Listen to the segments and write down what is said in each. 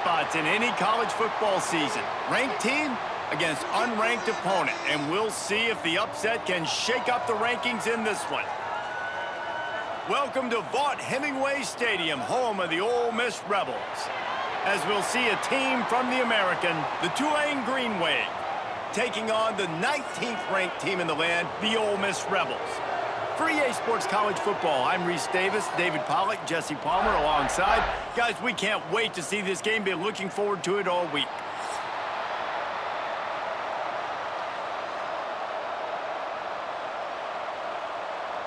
spots in any college football season. Ranked team against unranked opponent, and we'll see if the upset can shake up the rankings in this one. Welcome to Vaught-Hemingway Stadium, home of the Ole Miss Rebels. As we'll see a team from the American, the Tulane Green Wave, taking on the 19th ranked team in the land, the Ole Miss Rebels. For EA Sports College Football, I'm Reese Davis, David Pollack, Jesse Palmer alongside. Guys, we can't wait to see this game. Been looking forward to it all week.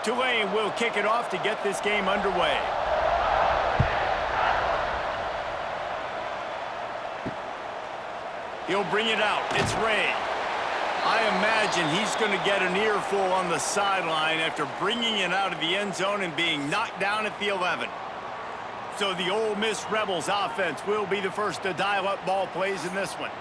Tulane will kick it off to get this game underway. He'll bring it out. It's Ray. I imagine he's going to get an earful on the sideline after bringing it out of the end zone and being knocked down at the 11. So the Ole Miss Rebels offense will be the first to dial up ball plays in this one.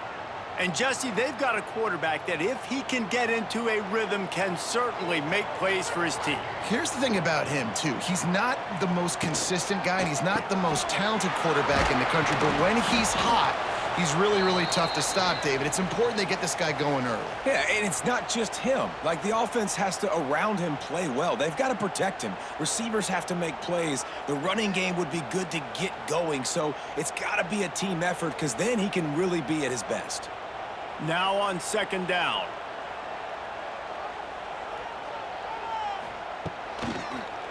And Jesse, they've got a quarterback that if he can get into a rhythm can certainly make plays for his team. Here's the thing about him, too. He's not the most consistent guy, and he's not the most talented quarterback in the country, but when he's hot, he's really, really tough to stop, David. It's important they get this guy going early. Yeah, and it's not just him. Like, the offense has to, around him, play well. They've got to protect him. Receivers have to make plays. The running game would be good to get going, so it's got to be a team effort because then he can really be at his best. Now on second down.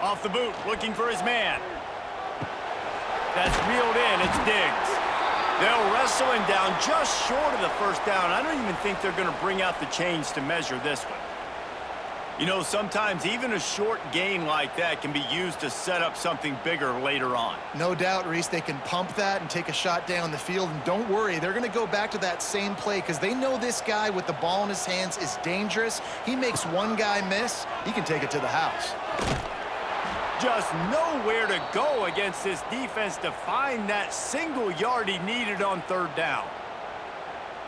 Off the boot, looking for his man. That's reeled in, it's Diggs. They'll wrestle him down just short of the first down. I don't even think they're going to bring out the chains to measure this one. You know, sometimes even a short gain like that can be used to set up something bigger later on. No doubt, Reese, they can pump that and take a shot down the field. And don't worry, they're going to go back to that same play because they know this guy with the ball in his hands is dangerous. He makes one guy miss, he can take it to the house. Just nowhere to go against this defense to find that single yard he needed on third down.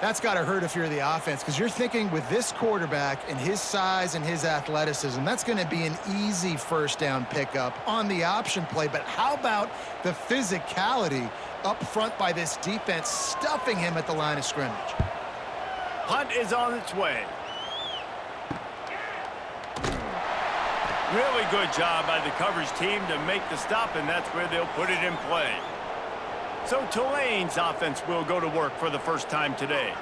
That's got to hurt if you're the offense because you're thinking with this quarterback and his size and his athleticism, that's going to be an easy first down pickup on the option play. But how about the physicality up front by this defense, stuffing him at the line of scrimmage? Punt is on its way. Really good job by the coverage team to make the stop, and that's where they'll put it in play. So Tulane's offense will go to work for the first time today.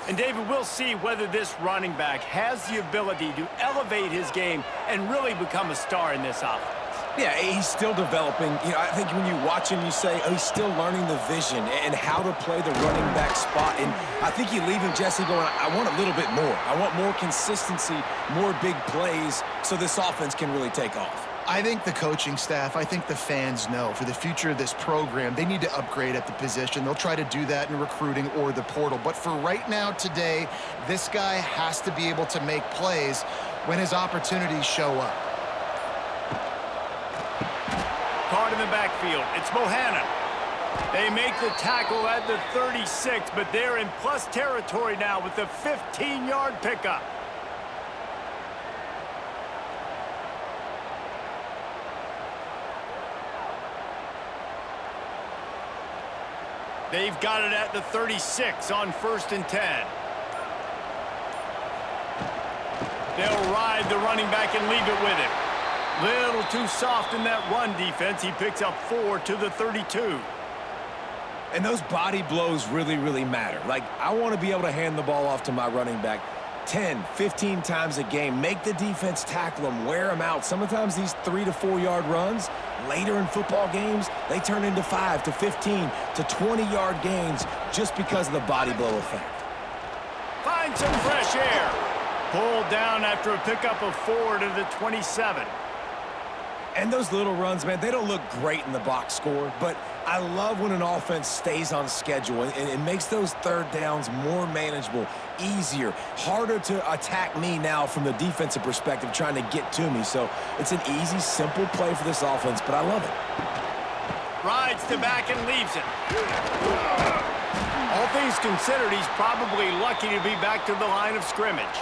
And David, we'll see whether this running back has the ability to elevate his game and really become a star in this offense. Yeah, he's still developing. You know, I think when you watch him, you say, oh, he's still learning the vision and how to play the running back spot. And I think you leave him, Jesse, going, I want a little bit more. I want more consistency, more big plays so this offense can really take off. I think the coaching staff, I think the fans know for the future of this program, they need to upgrade at the position. They'll try to do that in recruiting or the portal. But for right now, today, this guy has to be able to make plays when his opportunities show up. Caught in the backfield. It's Bohannon. They make the tackle at the 36, but they're in plus territory now with the 15-yard pickup. They've got it at the 36 on 1st and 10. They'll ride the running back and leave it with him. Little too soft in that run defense. He picks up 4 to the 32. And those body blows really, really matter. Like, I want to be able to hand the ball off to my running back 10, 15 times a game. Make the defense tackle them, wear them out. Sometimes these 3 to 4 yard runs, later in football games, they turn into 5 to 15 to 20-yard gains just because of the body blow effect. Find some fresh air. Pulled down after a pickup of 4 to the 27. And those little runs, man, they don't look great in the box score, but I love when an offense stays on schedule and it makes those third downs more manageable, easier, harder to attack me now from the defensive perspective trying to get to me. So it's an easy, simple play for this offense, but I love it. Rides to back and leaves it. All things considered, he's probably lucky to be back to the line of scrimmage.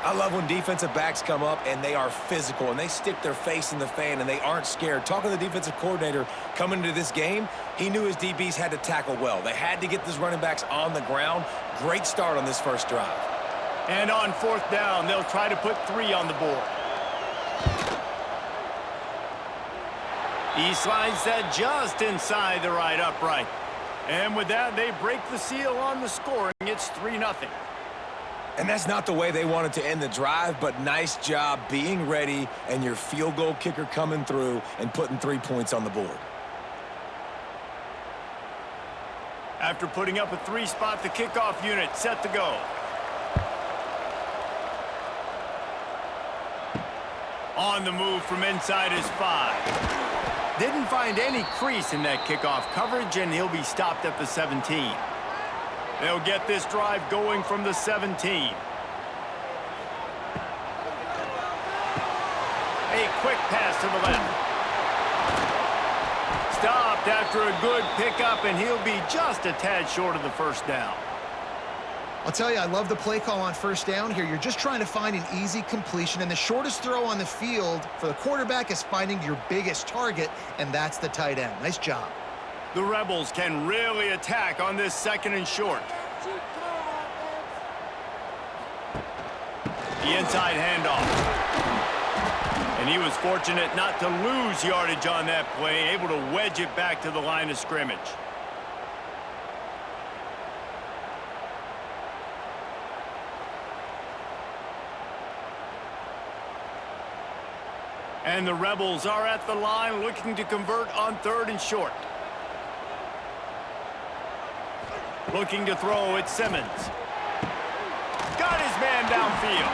I love when defensive backs come up and they are physical and they stick their face in the fan and they aren't scared. Talking to the defensive coordinator coming into this game, he knew his DBs had to tackle well. They had to get these running backs on the ground. Great start on this first drive. And on fourth down, they'll try to put 3 on the board. He slides that just inside the right upright. And with that, they break the seal on the scoring. It's 3-0. And that's not the way they wanted to end the drive, but nice job being ready and your field goal kicker coming through and putting 3 points on the board. After putting up a 3-spot, the kickoff unit set to go. On the move from inside his 5. Didn't find any crease in that kickoff coverage, and he'll be stopped at the 17. They'll get this drive going from the 17. A quick pass to the left. Stopped after a good pickup, and he'll be just a tad short of the first down. I'll tell you, I love the play call on first down here. You're just trying to find an easy completion, and the shortest throw on the field for the quarterback is finding your biggest target, and that's the tight end. Nice job. The Rebels can really attack on this 2nd and short. The inside handoff. And he was fortunate not to lose yardage on that play, able to wedge it back to the line of scrimmage. And the Rebels are at the line looking to convert on 3rd and short. Looking to throw at Simmons. Got his man downfield.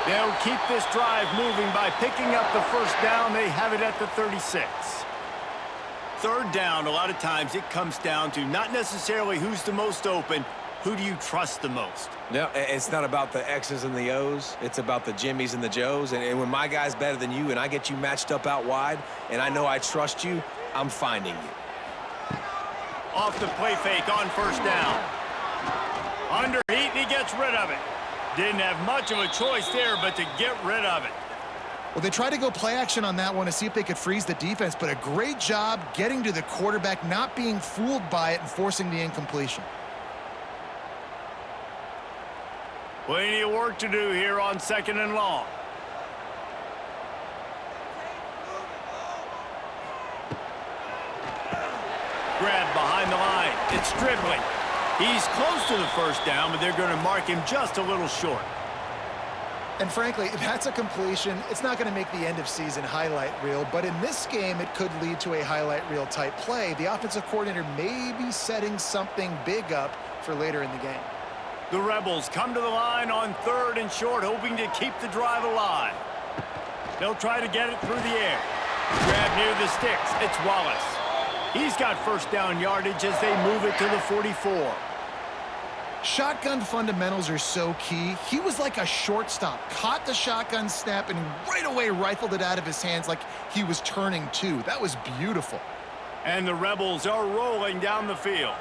They'll keep this drive moving by picking up the first down. They have it at the 36. 3rd down, a lot of times it comes down to not necessarily who's the most open, who do you trust the most? No, it's not about the X's and the O's. It's about the Jimmys and the Joes. And when my guy's better than you and I get you matched up out wide and I know I trust you, I'm finding you. Off the play fake on first down. Under heat, and he gets rid of it. Didn't have much of a choice there, but to get rid of it. Well, they tried to go play action on that one to see if they could freeze the defense, but a great job getting to the quarterback, not being fooled by it and forcing the incompletion. Plenty of work to do here on 2nd and long. Grab behind the line. It's dribbling. He's close to the first down, but they're going to mark him just a little short. And frankly, if that's a completion, it's not going to make the end-of-season highlight reel, but in this game, it could lead to a highlight reel type play. The offensive coordinator may be setting something big up for later in the game. The Rebels come to the line on 3rd and short, hoping to keep the drive alive. They'll try to get it through the air. Grab near the sticks. It's Wallace. He's got first down yardage as they move it to the 44. Shotgun fundamentals are so key. He was like a shortstop, caught the shotgun snap, and right away rifled it out of his hands like he was turning two. That was beautiful. And the Rebels are rolling down the field.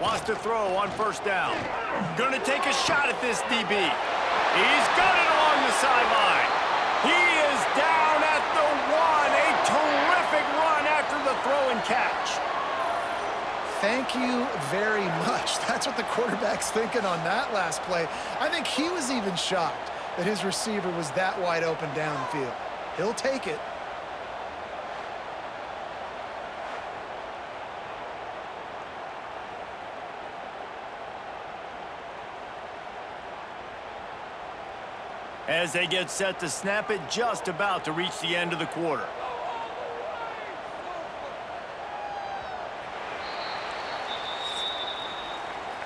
Wants to throw on first down. Going to take a shot at this DB. He's got it along the sideline. He is down at the 1. A terrific run after the throw and catch. Thank you very much. That's what the quarterback's thinking on that last play. I think he was even shocked that his receiver was that wide open downfield. He'll take it. As they get set to snap it, just about to reach the end of the quarter.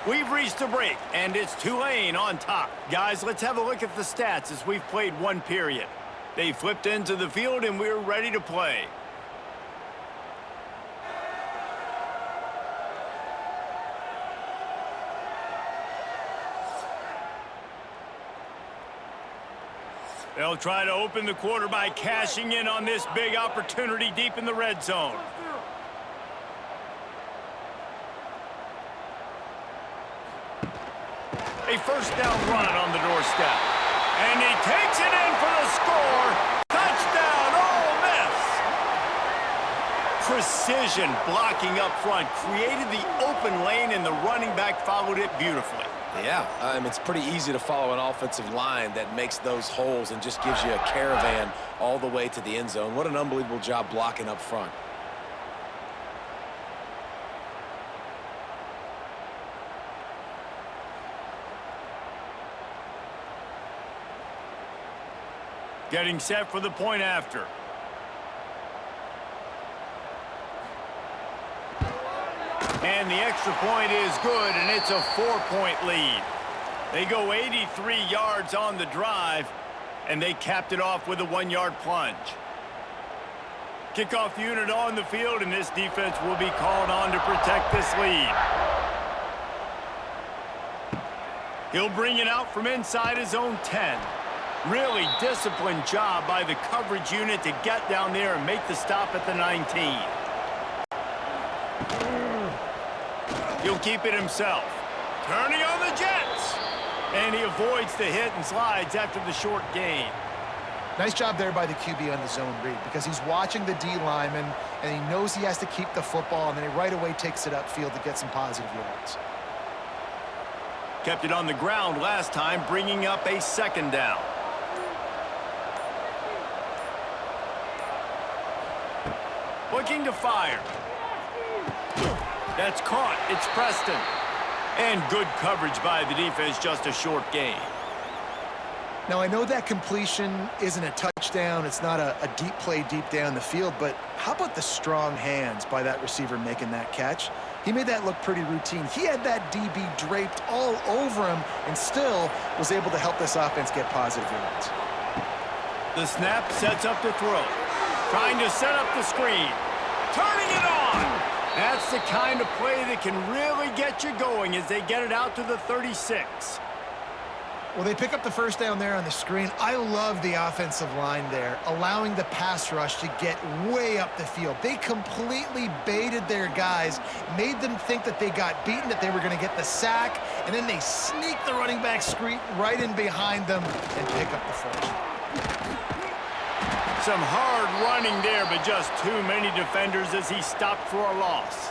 We've reached a break, and it's Tulane on top. Guys, let's have a look at the stats as we've played one period. They flipped into the field, and we're ready to play. They'll try to open the quarter by cashing in on this big opportunity deep in the red zone. A first down run on the doorstep. And he takes it in for the score. Touchdown, Ole Miss. Precision blocking up front created the open lane, and the running back followed it beautifully. Yeah, it's pretty easy to follow an offensive line that makes those holes and just gives you a caravan all the way to the end zone. What an unbelievable job blocking up front. Getting set for the point after. And the extra point is good, and it's a 4-point lead. They go 83 yards on the drive, and they capped it off with a 1-yard plunge. Kickoff unit on the field, and this defense will be called on to protect this lead. He'll bring it out from inside his own 10. Really disciplined job by the coverage unit to get down there and make the stop at the 19. He'll keep it himself. Turning on the Jets. And he avoids the hit and slides after the short gain. Nice job there by the QB on the zone read, because he's watching the D lineman, and he knows he has to keep the football, and then he right away takes it upfield to get some positive yards. Kept it on the ground last time, bringing up a second down. Looking to fire. That's caught. It's Preston. And good coverage by the defense, just a short gain. Now, I know that completion isn't a touchdown. It's not a deep play deep down the field, but how about the strong hands by that receiver making that catch? He made that look pretty routine. He had that DB draped all over him and still was able to help this offense get positive yards. The snap sets up the throw. Trying to set up the screen. Turning it on. That's the kind of play that can really get you going as they get it out to the 36. Well, they pick up the first down there on the screen. I love the offensive line there, allowing the pass rush to get way up the field. They completely baited their guys, made them think that they got beaten, that they were going to get the sack, and then they sneak the running back screen right in behind them and pick up the first. Some hard running there, but just too many defenders as he stopped for a loss.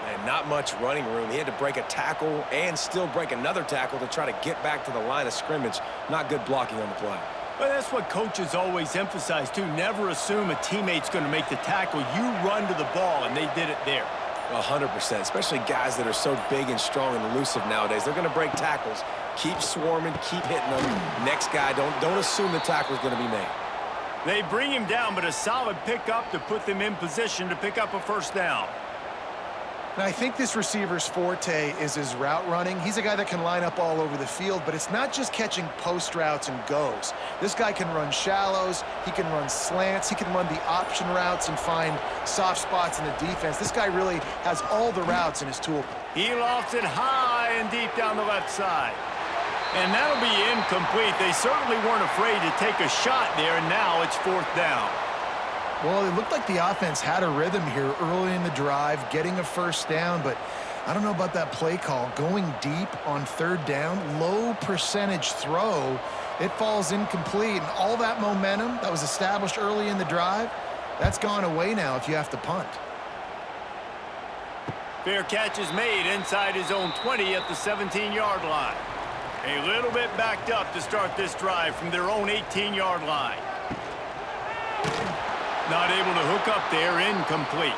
And not much running room. He had to break a tackle and still break another tackle to try to get back to the line of scrimmage. Not good blocking on the play. But that's what coaches always emphasize, too. Never assume a teammate's going to make the tackle. You run to the ball, and they did it there. 100%, especially guys that are so big and strong and elusive nowadays. They're going to break tackles. Keep swarming, keep hitting them. Next guy, don't assume the tackle's going to be made. They bring him down, but a solid pickup to put them in position to pick up a first down. Now, I think this receiver's forte is his route running. He's a guy that can line up all over the field, but it's not just catching post routes and goes. This guy can run shallows, he can run slants, he can run the option routes and find soft spots in the defense. This guy really has all the routes in his tool. He lofts it high and deep down the left side. And that'll be incomplete. They certainly weren't afraid to take a shot there, and now it's fourth down. Well, it looked like the offense had a rhythm here early in the drive, getting a first down, but I don't know about that play call. Going deep on third down, low percentage throw, it falls incomplete, and all that momentum that was established early in the drive, that's gone away now if you have to punt. Fair catch is made inside his own 20 at the 17-yard line. A little bit backed up to start this drive from their own 18-yard line. Not able to hook up there, incomplete.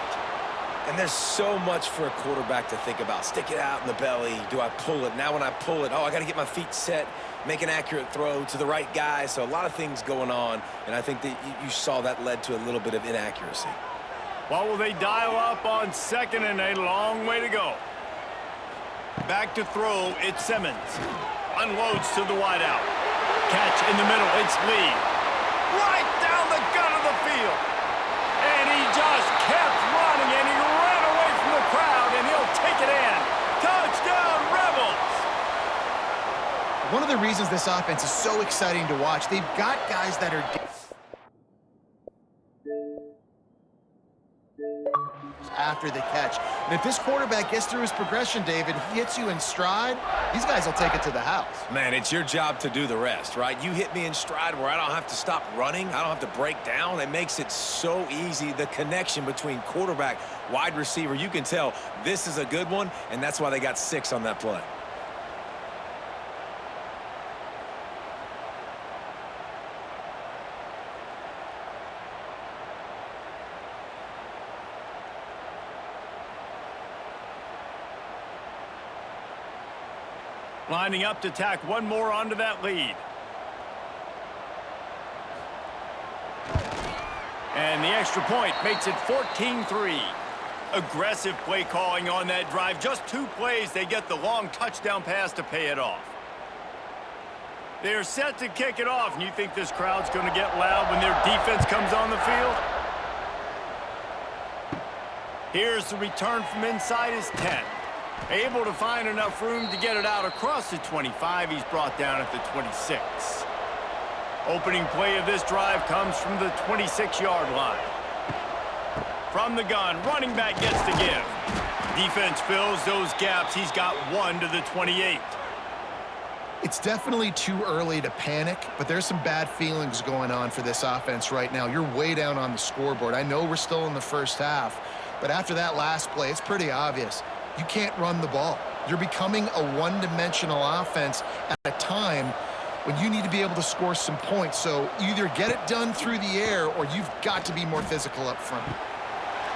And there's so much for a quarterback to think about. Stick it out in the belly. Do I pull it? Now when I pull it, I got to get my feet set, make an accurate throw to the right guy. So a lot of things going on, and I think that you saw that led to a little bit of inaccuracy. What will they dial up on second and a long way to go? Back to throw, it's Simmons. Unloads to the wideout. Catch in the middle, it's Lee. Right down the gut of the field. And he just kept running, and he ran away from the crowd, and he'll take it in. Touchdown, Rebels! One of the reasons this offense is so exciting to watch, they've got guys that are... after the catch. And if this quarterback gets through his progression, David, he hits you in stride, these guys will take it to the house. Man, it's your job to do the rest, right? You hit me in stride where I don't have to stop running. I don't have to break down. It makes it so easy. The connection between quarterback, wide receiver, you can tell this is a good one, and that's why they got 6 on that play. Lining up to tack one more onto that lead. And the extra point makes it 14-3. Aggressive play calling on that drive. Just 2 plays, they get the long touchdown pass to pay it off. They're set to kick it off, and you think this crowd's going to get loud when their defense comes on the field? Here's the return from inside his 10. Able to find enough room to get it out across the 25. He's brought down at the 26. Opening play of this drive comes from the 26-yard line. From the gun, running back gets the give. Defense fills those gaps. He's got 1 to the 28. It's definitely too early to panic, but there's some bad feelings going on for this offense right now. You're way down on the scoreboard. I know we're still in the first half, but after that last play, it's pretty obvious. You can't run the ball. You're becoming a one-dimensional offense at a time when you need to be able to score some points. So either get it done through the air or you've got to be more physical up front.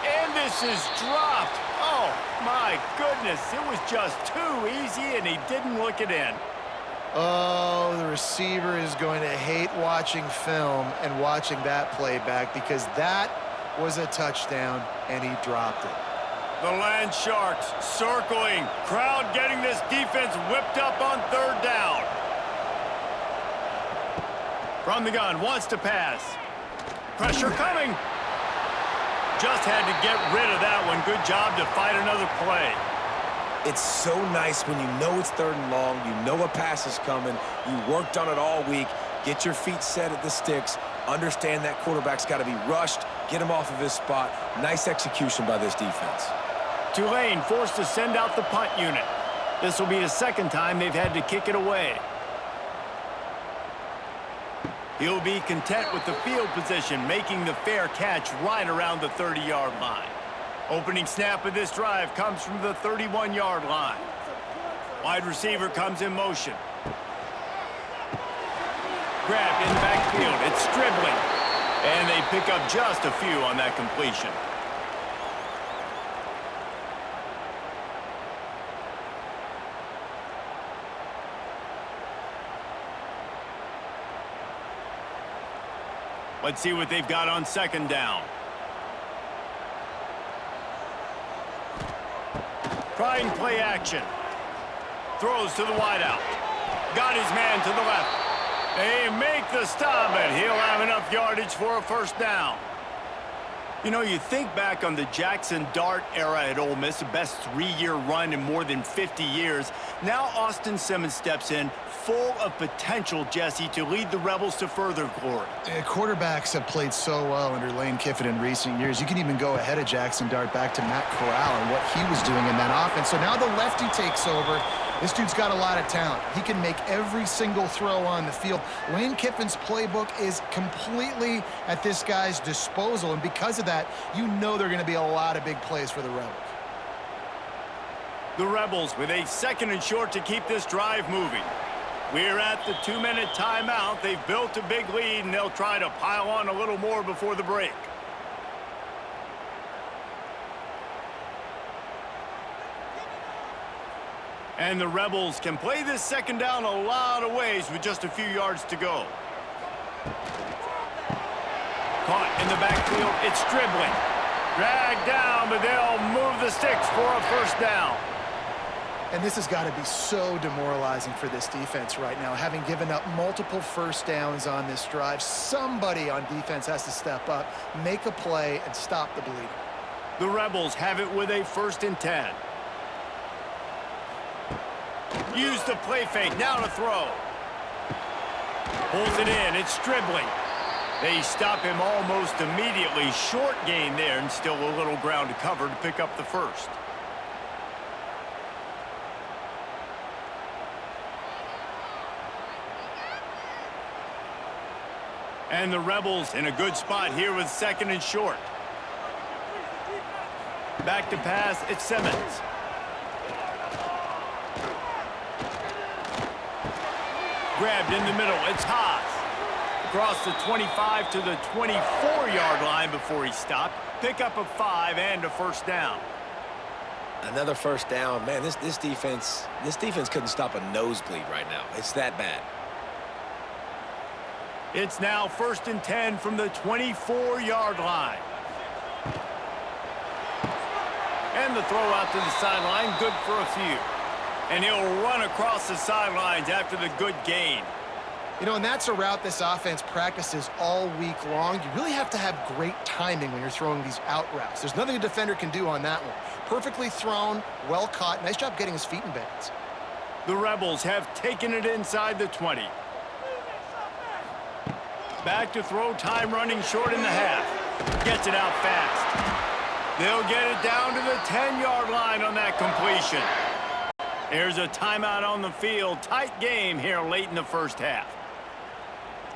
And this is dropped. Oh, my goodness. It was just too easy, and he didn't look it in. Oh, the receiver is going to hate watching film and watching that play back because that was a touchdown, and he dropped it. The Land Sharks circling. Crowd getting this defense whipped up on 3rd down. From the gun, wants to pass. Pressure coming. Just had to get rid of that one. Good job to fight another play. It's so nice when you know it's 3rd and long, you know a pass is coming, you worked on it all week, get your feet set at the sticks, understand that quarterback's got to be rushed, get him off of his spot. Nice execution by this defense. Tulane forced to send out the punt unit. This will be the 2nd time they've had to kick it away. He'll be content with the field position, making the fair catch right around the 30-yard line. Opening snap of this drive comes from the 31-yard line. Wide receiver comes in motion. Grabbed in the backfield. It's Stribling. And they pick up just a few on that completion. Let's see what they've got on 2nd down. Trying play action. Throws to the wideout. Got his man to the left. They make the stop, and he'll have enough yardage for a 1st down. You know, you think back on the Jackson Dart era at Ole Miss, the best 3-year run in more than 50 years. Now Austin Simmons steps in, full of potential, Jesse, to lead the Rebels to further glory. Quarterbacks have played so well under Lane Kiffin in recent years. You can even go ahead of Jackson Dart back to Matt Corral and what he was doing in that offense. So now the lefty takes over. This dude's got a lot of talent. He can make every single throw on the field. Lane Kiffin's playbook is completely at this guy's disposal, and because of that, you know there are going to be a lot of big plays for the Rebels. The Rebels with a 2nd and short to keep this drive moving. We're at the 2-minute timeout. They've built a big lead, and they'll try to pile on a little more before the break. And the Rebels can play this 2nd down a lot of ways with just a few yards to go. Caught in the backfield, it's Stribling. Dragged down, but they'll move the sticks for a 1st down. And this has got to be so demoralizing for this defense right now. Having given up multiple 1st downs on this drive, somebody on defense has to step up, make a play, and stop the bleeding. The Rebels have it with a 1st and 10. Use the play fake, now to throw. Pulls it in, it's Stribling. They stop him almost immediately. Short gain there and still a little ground to cover to pick up the first. And the Rebels in a good spot here with second and short. Back to pass, it's Simmons. Grabbed in the middle, it's Haas. Across the 25 to the 24-yard line before he stopped. Pick up a 5 and a first down. Another first down. Man, this defense couldn't stop a nosebleed right now. It's that bad. It's now 1st and 10 from the 24-yard line. And the throw out to the sideline, good for a few. And he'll run across the sidelines after the good gain. You know, and that's a route this offense practices all week long. You really have to have great timing when you're throwing these out routes. There's nothing a defender can do on that one. Perfectly thrown, well caught. Nice job getting his feet in bounds. The Rebels have taken it inside the 20. Back to throw, time running short in the half. Gets it out fast. They'll get it down to the 10-yard line on that completion. There's a timeout on the field. Tight game here late in the first half.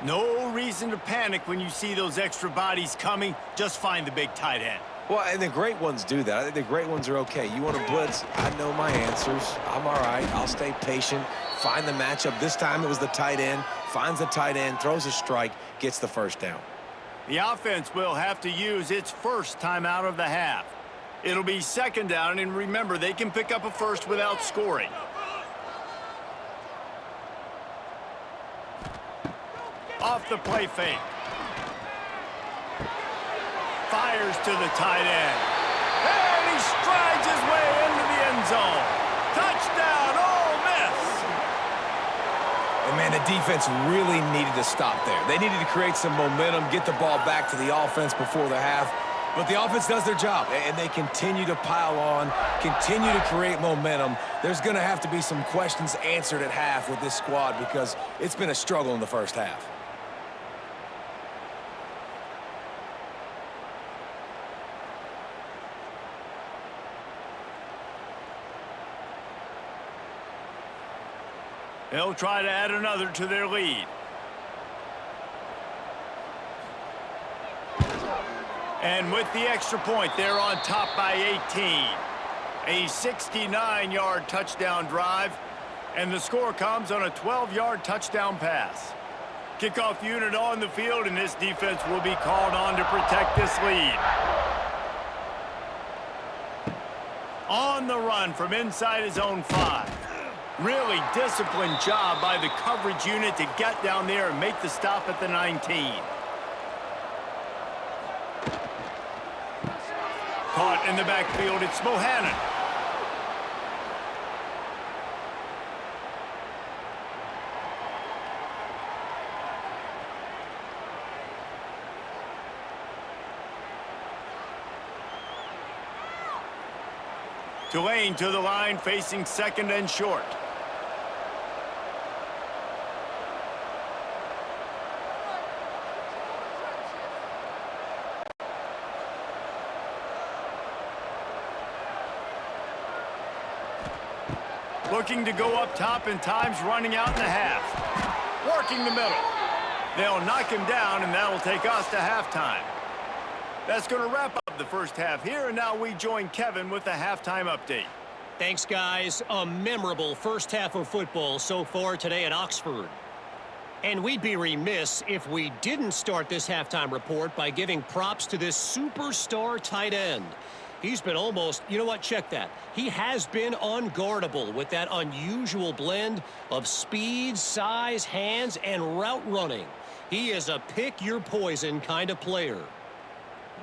No reason to panic when you see those extra bodies coming. Just find the big tight end. Well, and the great ones do that. I think the great ones are okay. You want to blitz? I know my answers. I'm all right. I'll stay patient. Find the matchup. This time it was the tight end. Finds the tight end, throws a strike, gets the first down. The offense will have to use its first timeout of the half. It'll be second down, and remember, they can pick up a first without scoring. Off the play fake. Fires to the tight end. And he strides his way into the end zone. Touchdown, Ole Miss! And man, the defense really needed to stop there. They needed to create some momentum, get the ball back to the offense before the half. But the offense does their job, and they continue to pile on, continue to create momentum. There's going to have to be some questions answered at half with this squad because it's been a struggle in the first half. They'll try to add another to their lead. And with the extra point, they're on top by 18. A 69-yard touchdown drive, and the score comes on a 12-yard touchdown pass. Kickoff unit on the field, and this defense will be called on to protect this lead. On the run from inside his own 5. Really disciplined job by the coverage unit to get down there and make the stop at the 19. Caught in the backfield, it's Bohannon. Tulane to the line, facing second and short. Looking to go up top, and time's running out in the half. Working the middle. They'll knock him down, and that'll take us to halftime. That's going to wrap up the first half here, and now we join Kevin with the halftime update. Thanks, guys. A memorable first half of football so far today at Oxford. And we'd be remiss if we didn't start this halftime report by giving props to this superstar tight end. He's been almost, you know what, check that. He has been unguardable with that unusual blend of speed, size, hands, and route running. He is a pick-your-poison kind of player.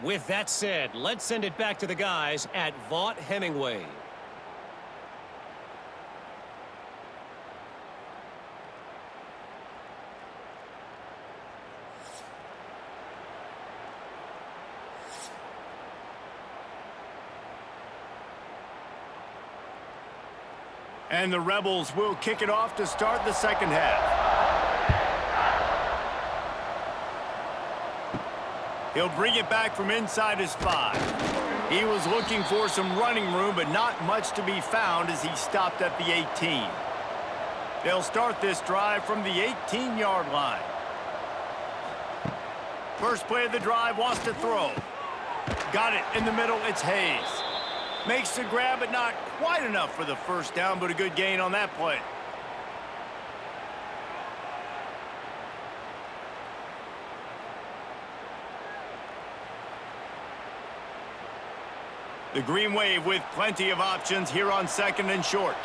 With that said, let's send it back to the guys at Vaught Hemingway. And the Rebels will kick it off to start the second half. He'll bring it back from inside his 5. He was looking for some running room, but not much to be found as he stopped at the 18. They'll start this drive from the 18-yard line. First play of the drive, wants to throw. Got it in the middle, it's Hayes. Makes the grab, but not quite enough for the first down, but a good gain on that play. The Green Wave with plenty of options here on 2nd and short.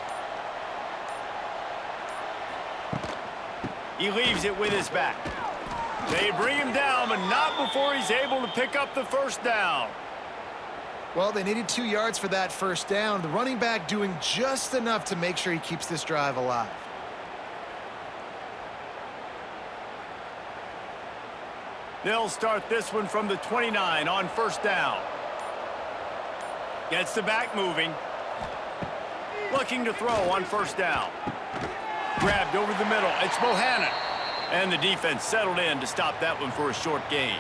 He leaves it with his back. They bring him down, but not before he's able to pick up the first down. Well, they needed 2 yards for that first down. The running back doing just enough to make sure he keeps this drive alive. They'll start this one from the 29 on first down. Gets the back moving. Looking to throw on first down. Grabbed over the middle. It's Bohannon. And the defense settled in to stop that one for a short gain.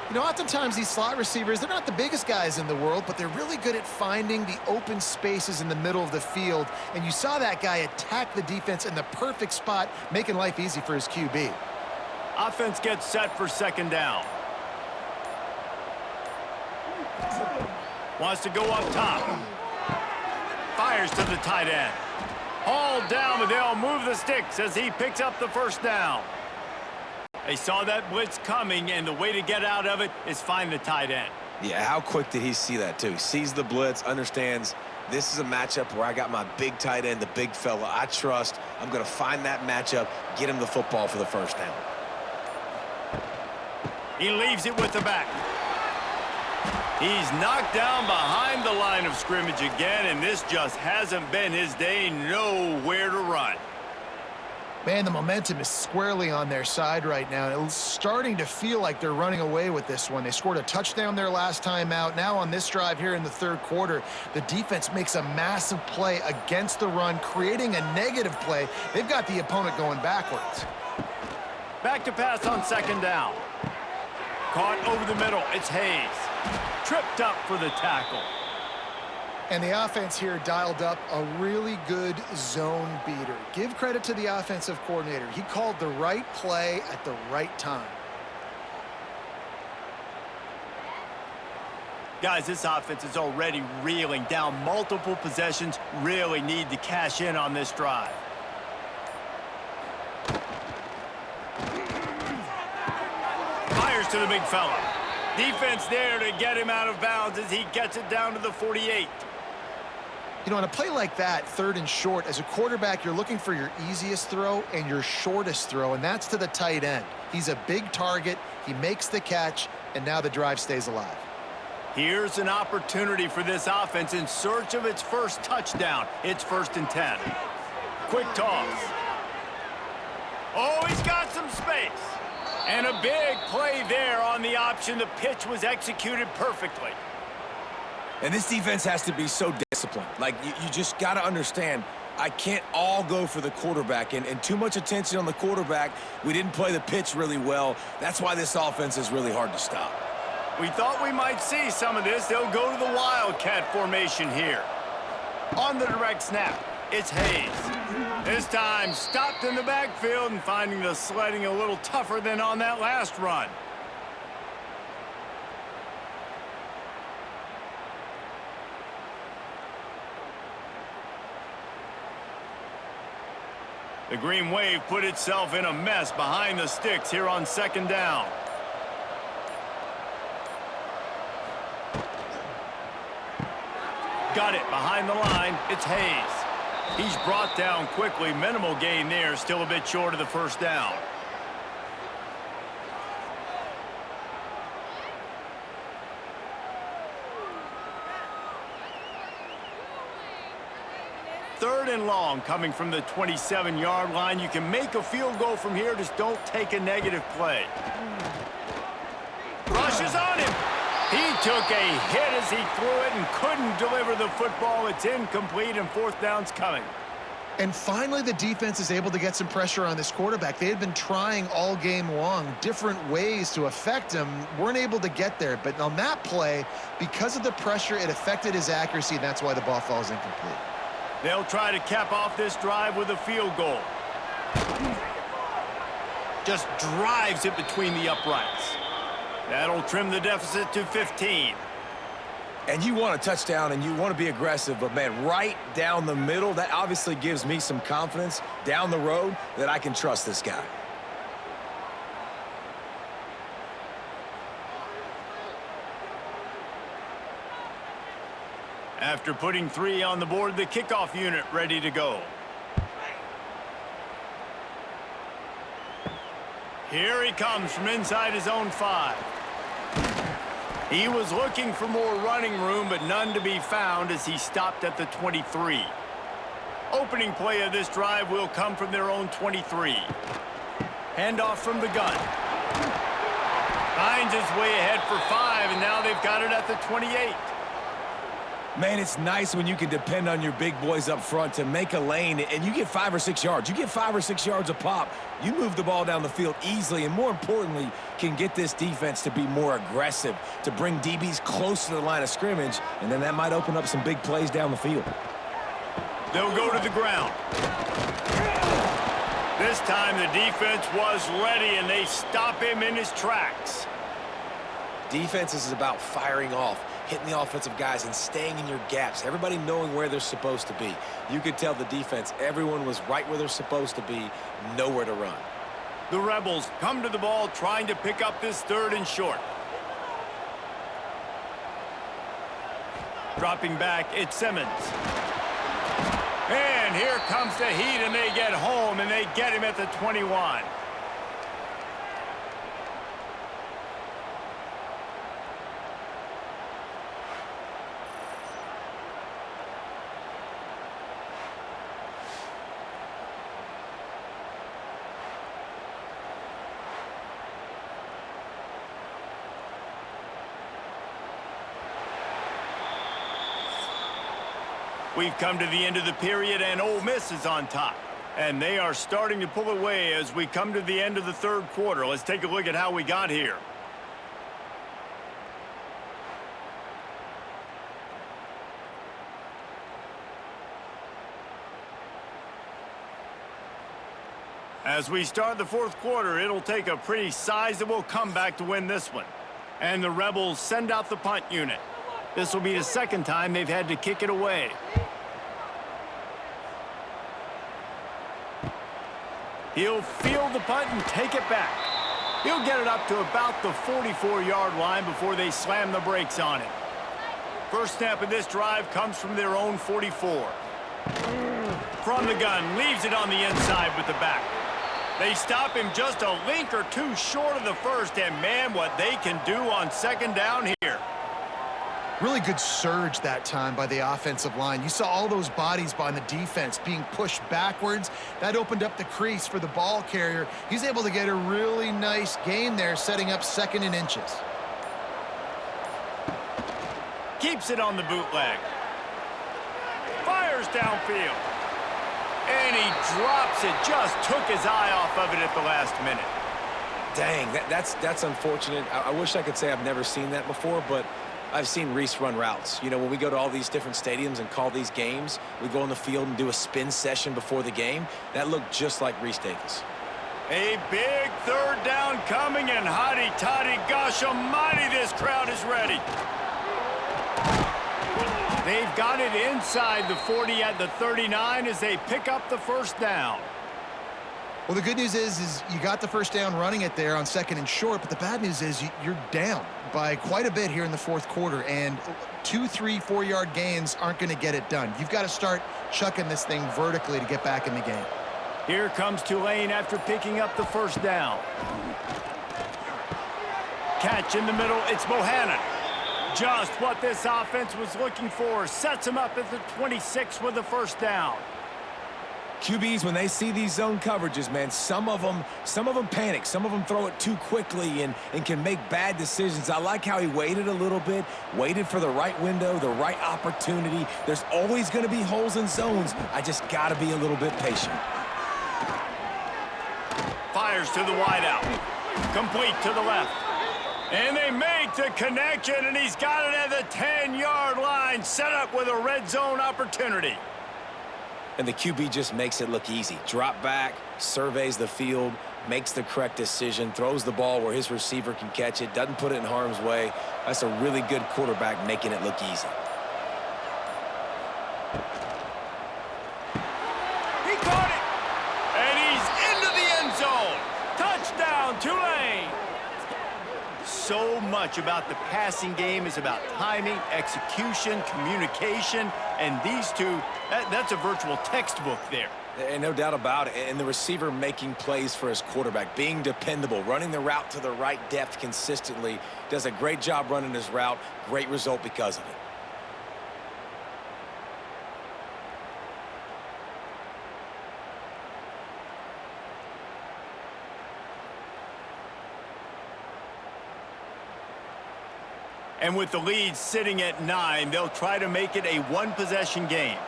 You know, oftentimes these slot receivers, they're not the biggest guys in the world, but they're really good at finding the open spaces in the middle of the field. And you saw that guy attack the defense in the perfect spot, making life easy for his QB. Offense gets set for 2nd down. Wants to go up top. Fires to the tight end. Hauled down, but they'll move the sticks as he picks up the first down. They saw that blitz coming, and the way to get out of it is find the tight end. Yeah, how quick did he see that, too? Sees the blitz, understands this is a matchup where I got my big tight end, the big fella I trust. I'm going to find that matchup, get him the football for the first down. He leaves it with the back. He's knocked down behind the line of scrimmage again, and this just hasn't been his day. Nowhere to run. Man, the momentum is squarely on their side right now. It's starting to feel like they're running away with this one. They scored a touchdown their last time out. Now on this drive here in the 3rd quarter, the defense makes a massive play against the run, creating a negative play. They've got the opponent going backwards. Back to pass on 2nd down. Caught over the middle. It's Hayes. Tripped up for the tackle. And the offense here dialed up a really good zone beater. Give credit to the offensive coordinator. He called the right play at the right time. Guys, this offense is already reeling down multiple possessions. Really need to cash in on this drive. Fires to the big fella. Defense there to get him out of bounds as he gets it down to the 48. You know, on a play like that, 3rd and short, as a quarterback, you're looking for your easiest throw and your shortest throw, and that's to the tight end. He's a big target. He makes the catch, and now the drive stays alive. Here's an opportunity for this offense in search of its first touchdown. It's 1st and 10. Quick toss. Oh, he's got some space. And a big play there on the option. The pitch was executed perfectly. And this defense has to be so disciplined. Like, you just got to understand, I can't all go for the quarterback. And too much attention on the quarterback. We didn't play the pitch really well. That's why this offense is really hard to stop. We thought we might see some of this. They'll go to the Wildcat formation here. On the direct snap, it's Hayes. This time stopped in the backfield and finding the sledding a little tougher than on that last run. The Green Wave put itself in a mess behind the sticks here on 2nd down. Got it behind the line. It's Hayes. He's brought down quickly. Minimal gain there. Still a bit short of the first down. Third and long coming from the 27-yard line. You can make a field goal from here. Just don't take a negative play. Rushes on him. He took a hit as he threw it and couldn't deliver the football. It's incomplete and 4th down's coming. And finally, the defense is able to get some pressure on this quarterback. They had been trying all game long different ways to affect him, weren't able to get there. But on that play, because of the pressure, it affected his accuracy, and that's why the ball falls incomplete. They'll try to cap off this drive with a field goal. Just drives it between the uprights. That'll trim the deficit to 15. And you want a touchdown and you want to be aggressive, but, man, right down the middle, that obviously gives me some confidence down the road that I can trust this guy. After putting 3 on the board, the kickoff unit ready to go. Here he comes from inside his own 5. He was looking for more running room, but none to be found as he stopped at the 23. Opening play of this drive will come from their own 23. Handoff from the gun. Finds his way ahead for 5, and now they've got it at the 28. Man, it's nice when you can depend on your big boys up front to make a lane, and you get 5 or 6 yards. You get 5 or 6 yards a pop. You move the ball down the field easily, and more importantly, can get this defense to be more aggressive, to bring DBs close to the line of scrimmage, and then that might open up some big plays down the field. They'll go to the ground. This time the defense was ready, and they stop him in his tracks. Defense is about firing off, hitting the offensive guys, and staying in your gaps. Everybody knowing where they're supposed to be. You could tell the defense, everyone was right where they're supposed to be, nowhere to run. The Rebels come to the ball trying to pick up this 3rd and short. Dropping back, it's Simmons. And here comes the heat, and they get home, and they get him at the 21. We've come to the end of the period, and Ole Miss is on top. And they are starting to pull away as we come to the end of the 3rd quarter. Let's take a look at how we got here. As we start the 4th quarter, it'll take a pretty sizable comeback to win this one. And the Rebels send out the punt unit. This will be the 2nd time they've had to kick it away. He'll field the punt and take it back. He'll get it up to about the 44-yard line before they slam the brakes on it. First snap of this drive comes from their own 44. From the gun, leaves it on the inside with the back. They stop him just a link or 2 short of the 1st, and man, what they can do on 2nd down here. Really good surge that time by the offensive line. You saw all those bodies by the defense being pushed backwards. That opened up the crease for the ball carrier. He's able to get a really nice gain there, setting up 2nd and inches. Keeps it on the bootleg. Fires downfield. And he drops it. Just took his eye off of it at the last minute. Dang, that's unfortunate. I wish I could say I've never seen that before, but I've seen Reese run routes. You know, when we go to all these different stadiums and call these games, we go on the field and do a spin session before the game. That looked just like Reese Davis. A big 3rd down coming, and hotty-toddy, gosh almighty, this crowd is ready. They've got it inside the 40 at the 39 as they pick up the 1st down. Well, the good news is you got the 1st down running it there on 2nd and short, but the bad news is you're down by quite a bit here in the 4th quarter, and 2, 3, 4-yard gains aren't going to get it done. You've got to start chucking this thing vertically to get back in the game. Here comes Tulane after picking up the 1st down. Catch in the middle, it's Bohannon. Just what this offense was looking for. Sets him up at the 26 with the 1st down. QBs, when they see these zone coverages, man, some of them panic. Some of them throw it too quickly and can make bad decisions. I like how he waited a little bit, waited for the right window, the right opportunity. There's always going to be holes in zones. I just got to be a little bit patient. Fires to the wideout. Complete to the left. And they make the connection, and he's got it at the 10-yard line, set up with a red zone opportunity. And the QB just makes it look easy. Drop back, surveys the field, makes the correct decision, throws the ball where his receiver can catch it, doesn't put it in harm's way. That's a really good quarterback making it look easy. He caught it! And he's into the end zone. Touchdown, Tulane! So much about the passing game is about timing, execution, communication, and these two, that's a virtual textbook there. And no doubt about it. And the receiver making plays for his quarterback, being dependable, running the route to the right depth consistently, does a great job running his route. Great result because of it. And with the lead sitting at 9, they'll try to make it a one-possession game.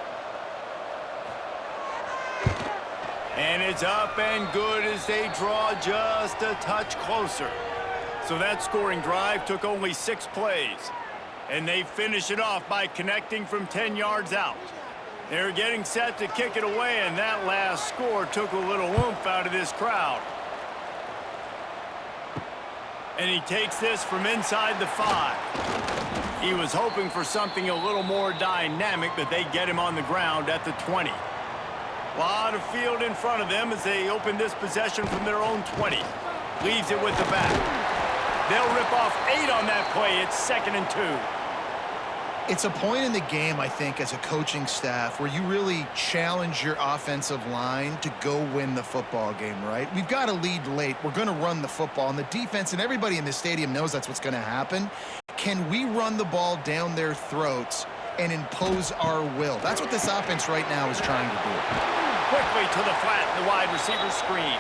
And it's up and good as they draw just a touch closer. So that scoring drive took only 6 plays. And they finish it off by connecting from 10 yards out. They're getting set to kick it away, and that last score took a little oomph out of this crowd. And he takes this from inside the 5. He was hoping for something a little more dynamic, but they get him on the ground at the 20. A lot of field in front of them as they open this possession from their own 20. Leaves it with the back. They'll rip off 8 on that play. It's 2nd and 2. It's a point in the game, I think, as a coaching staff where you really challenge your offensive line to go win the football game, right? We've got a lead late. We're going to run the football, and the defense and everybody in the stadium knows that's what's going to happen. Can we run the ball down their throats and impose our will? That's what this offense right now is trying to do. Quickly to the flat, the wide receiver screen.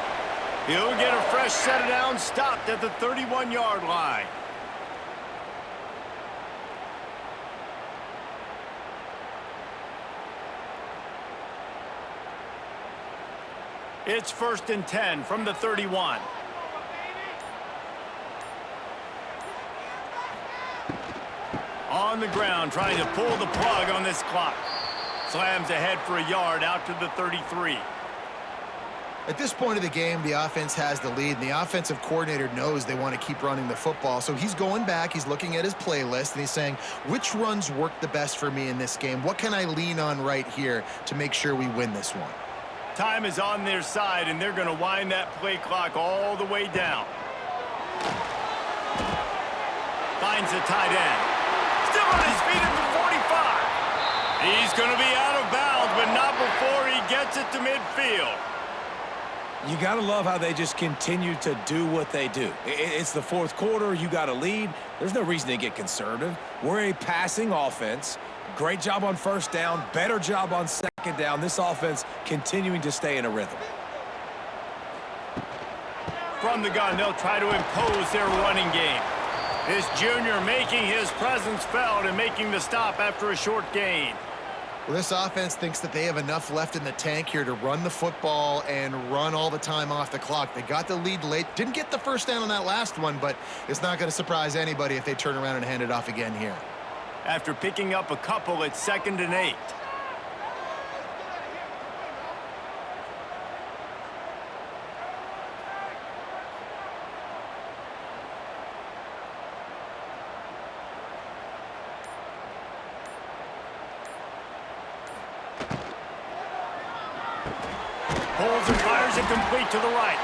He'll get a fresh set down, stopped at the 31-yard line. It's 1st and 10 from the 31. On the ground, trying to pull the plug on this clock. Slams ahead for a yard out to the 33. At this point of the game, the offense has the lead, and the offensive coordinator knows they want to keep running the football. So he's going back, he's looking at his playlist, and he's saying, which runs work the best for me in this game? What can I lean on right here to make sure we win this one? Time is on their side, and they're going to wind that play clock all the way down. Finds the tight end. Still on his feet at the 45. He's going to be out of bounds, but not before he gets it to midfield. You got to love how they just continue to do what they do. It's the 4th quarter. You got a lead. There's no reason to get conservative. We're a passing offense. Great job on 1st down. Better job on 2nd down. This offense continuing to stay in a rhythm. From the gun, they'll try to impose their running game. This junior making his presence felt and making the stop after a short gain. Well, this offense thinks that they have enough left in the tank here to run the football and run all the time off the clock. They got the lead late. Didn't get the 1st down on that last one, but it's not going to surprise anybody if they turn around and hand it off again here. After picking up a couple, it's 2nd and 8. Pulls and fires it complete to the right.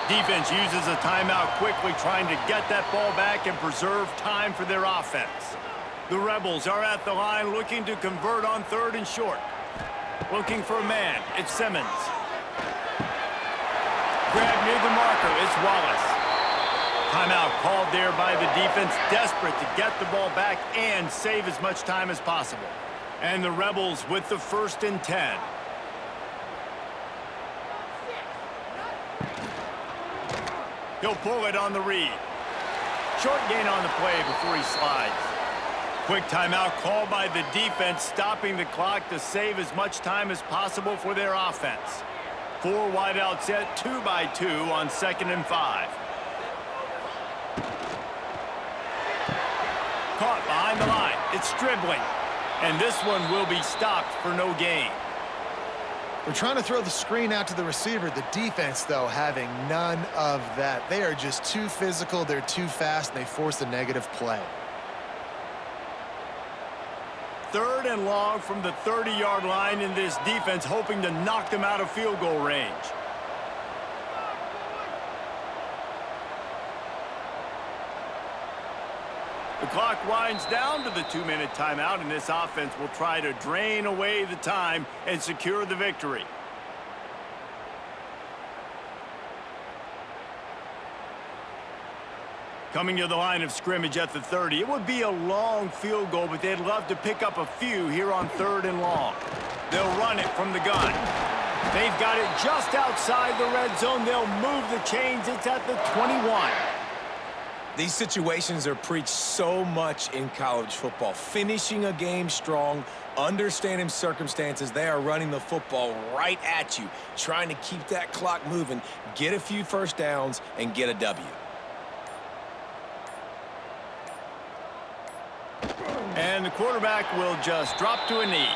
Defense uses a timeout quickly, trying to get that ball back and preserve time for their offense. The Rebels are at the line looking to convert on 3rd and short. Looking for a man. It's Simmons. Grab near the marker. It's Wallace. Timeout called there by the defense, desperate to get the ball back and save as much time as possible. And the Rebels with the 1st and 10. He'll pull it on the read. Short gain on the play before he slides. Quick timeout called by the defense, stopping the clock to save as much time as possible for their offense. 4 wide out set, 2 by 2 on 2nd and 5. Caught behind the line. It's dribbling. And this one will be stopped for no gain. We're trying to throw the screen out to the receiver. The defense, though, having none of that. They are just too physical. They're too fast, and they force a negative play. 3rd and long from the 30-yard line in this defense, hoping to knock them out of field goal range. The clock winds down to the 2-minute timeout, and this offense will try to drain away the time and secure the victory. Coming to the line of scrimmage at the 30. It would be a long field goal, but they'd love to pick up a few here on 3rd and long. They'll run it from the gun. They've got it just outside the red zone. They'll move the chains. It's at the 21. These situations are preached so much in college football. Finishing a game strong, understanding circumstances. They are running the football right at you, trying to keep that clock moving, get a few first downs, and get a W. And the quarterback will just drop to a knee.